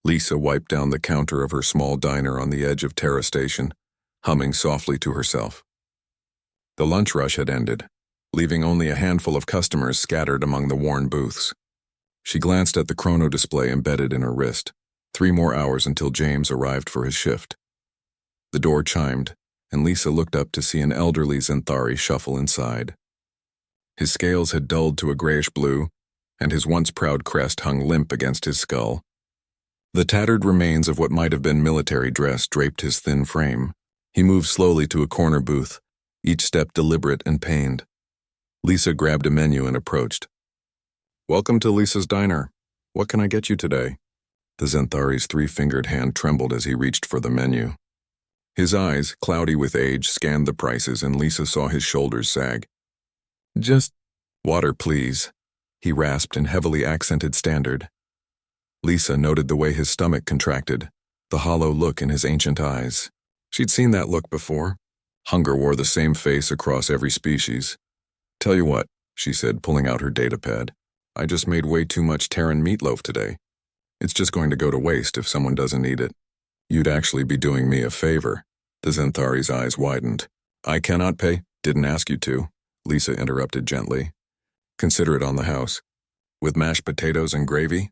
Lisa wiped down the counter of her small diner on the edge of Terra Station, humming softly to herself. The lunch rush had ended, leaving only a handful of customers scattered among the worn booths. She glanced at the chrono display embedded in her wrist. 3 more hours until James arrived for his shift. The door chimed, and Lisa looked up to see an elderly Zenthari shuffle inside. His scales had dulled to a grayish blue, and his once proud crest hung limp against his skull. The tattered remains of what might have been military dress draped his thin frame. He moved slowly to a corner booth, each step deliberate and pained. Lisa grabbed a menu and approached. "Welcome to Lisa's Diner. What can I get you today?" The Zenthari's 3-fingered hand trembled as he reached for the menu. His eyes, cloudy with age, scanned the prices, and Lisa saw his shoulders sag. "Just water, please," he rasped in heavily accented standard. Lisa noted the way his stomach contracted, the hollow look in his ancient eyes. She'd seen that look before. Hunger wore the same face across every species. "Tell you what," she said, pulling out her datapad. "I just made way too much Terran meatloaf today. It's just going to go to waste if someone doesn't eat it." "You'd actually be doing me a favor." The Zenthari's eyes widened. "I cannot pay." "Didn't ask you to," Lisa interrupted gently. "Consider it on the house." "With mashed potatoes and gravy?"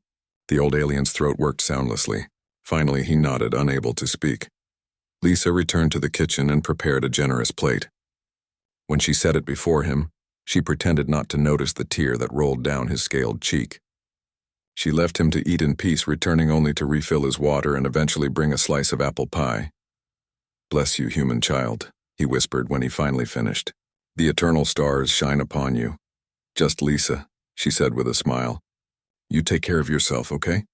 The old alien's throat worked soundlessly. Finally, he nodded, unable to speak. Lisa returned to the kitchen and prepared a generous plate. When she set it before him, she pretended not to notice the tear that rolled down his scaled cheek. She left him to eat in peace, returning only to refill his water and eventually bring a slice of apple pie. "Bless you, human child," he whispered when he finally finished. "The eternal stars shine upon you." "Just Lisa," she said with a smile. "You take care of yourself, okay?"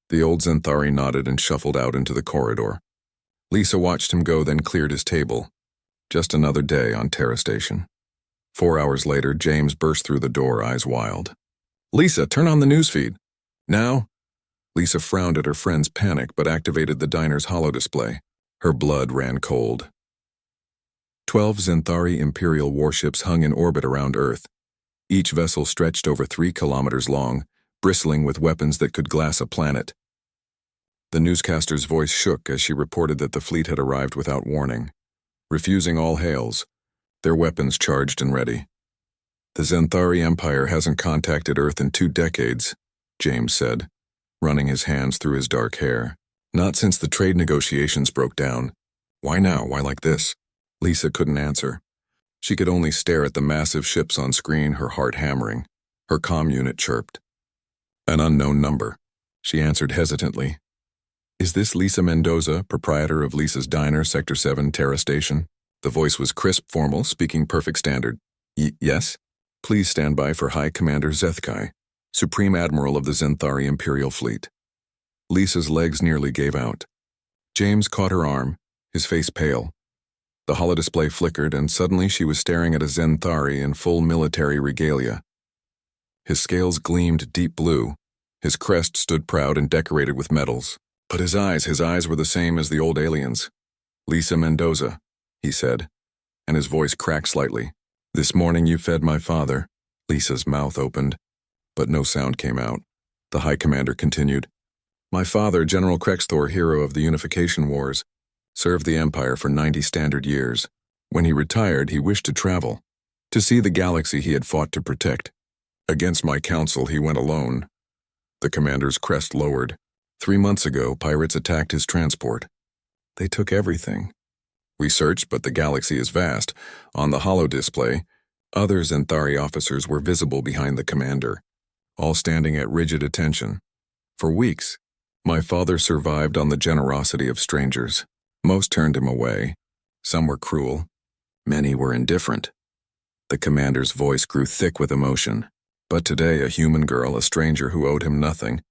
The old Zenthari nodded and shuffled out into the corridor. Lisa watched him go, then cleared his table. Just another day on Terra Station. 4 hours later, James burst through the door, eyes wild. "Lisa, turn on the newsfeed." "Now?" Lisa frowned at her friend's panic but activated the diner's holodisplay. Her blood ran cold. 12 Zenthari Imperial warships hung in orbit around Earth. Each vessel stretched over 3 kilometers long, bristling with weapons that could glass a planet. The newscaster's voice shook as she reported that the fleet had arrived without warning, refusing all hails, their weapons charged and ready. "The Zenthari Empire hasn't contacted Earth in 2 decades, James said, running his hands through his dark hair. "Not since the trade negotiations broke down. Why now? Why like this?" Lisa couldn't answer. She could only stare at the massive ships on screen, her heart hammering. Her comm unit chirped. "An unknown number," she answered hesitantly. "Is this Lisa Mendoza, proprietor of Lisa's Diner, Sector 7, Terra Station?" The voice was crisp, formal, speaking perfect standard. Yes? Please stand by for High Commander Zethkai, Supreme Admiral of the Zenthari Imperial Fleet." Lisa's legs nearly gave out. James caught her arm, his face pale. The holodisplay flickered, and suddenly she was staring at a Zenthari in full military regalia. His scales gleamed deep blue. His crest stood proud and decorated with medals. But his eyes were the same as the old aliens. "Lisa Mendoza," he said, and his voice cracked slightly. "This morning you fed my father." Lisa's mouth opened, but no sound came out. The High Commander continued. "My father, General Krexthor, hero of the Unification Wars, served the Empire for 90 standard years. When he retired, he wished to travel, to see the galaxy he had fought to protect. Against my counsel, he went alone." The commander's crest lowered. 3 months ago, pirates attacked his transport. They took everything. We searched, but the galaxy is vast. On the holodisplay, other Zenthari officers were visible behind the commander, all standing at rigid attention. For weeks, my father survived on the generosity of strangers. Most turned him away. Some were cruel. Many were indifferent. The commander's voice grew thick with emotion. But today, a human girl, a stranger who owed him nothing,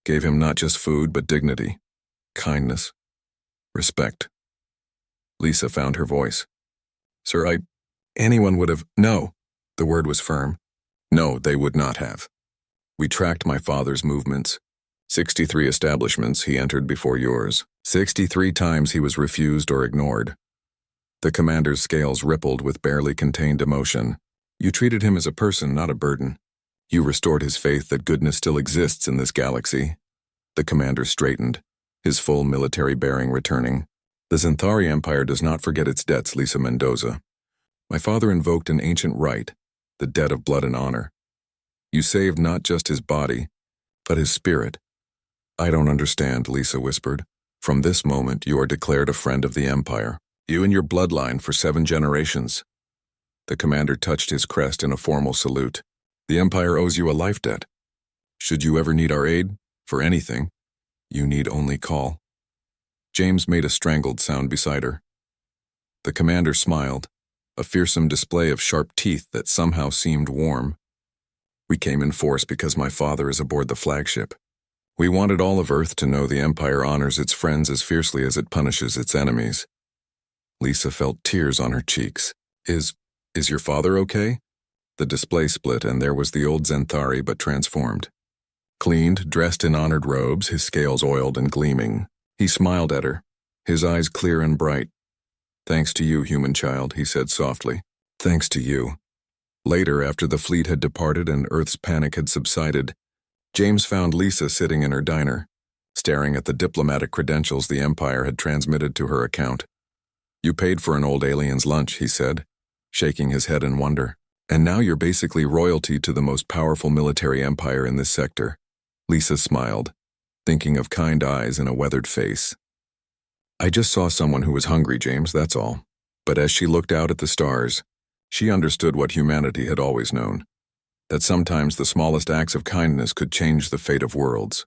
gave him not just food but dignity, kindness, respect. Lisa found her voice. "Sir, anyone would have—" "No." The word was firm. "No, they would not have. We tracked my father's movements. 63 establishments he entered before yours. 63 times he was refused or ignored." The commander's scales rippled with barely contained emotion. "You treated him as a person, not a burden. You restored his faith that goodness still exists in this galaxy. The commander straightened, his full military bearing returning. The Xanthari Empire does not forget its debts, Lisa Mendoza. My father invoked an ancient right, the debt of blood and honor. You saved not just his body, but his spirit. I don't understand, Lisa whispered. From this moment, you are declared a friend of the Empire. You and your bloodline for 7 generations. The commander touched his crest in a formal salute. The Empire owes you a life debt. Should you ever need our aid, for anything, you need only call. James made a strangled sound beside her. The commander smiled, a fearsome display of sharp teeth that somehow seemed warm. We came in force because my father is aboard the flagship. We wanted all of Earth to know the Empire honors its friends as fiercely as it punishes its enemies. Lisa felt tears on her cheeks. Is your father okay? The display split and there was the old Xanthari but transformed. Cleaned, dressed in honored robes, his scales oiled and gleaming. He smiled at her, his eyes clear and bright. Thanks to you, human child, he said softly. Thanks to you. Later, after the fleet had departed and Earth's panic had subsided, James found Lisa sitting in her diner, staring at the diplomatic credentials the Empire had transmitted to her account. You paid for an old alien's lunch, he said, shaking his head in wonder. And now you're basically royalty to the most powerful military empire in this sector. Lisa smiled, thinking of kind eyes and a weathered face. I just saw someone who was hungry, James, that's all. But as she looked out at the stars, she understood what humanity had always known, that sometimes the smallest acts of kindness could change the fate of worlds.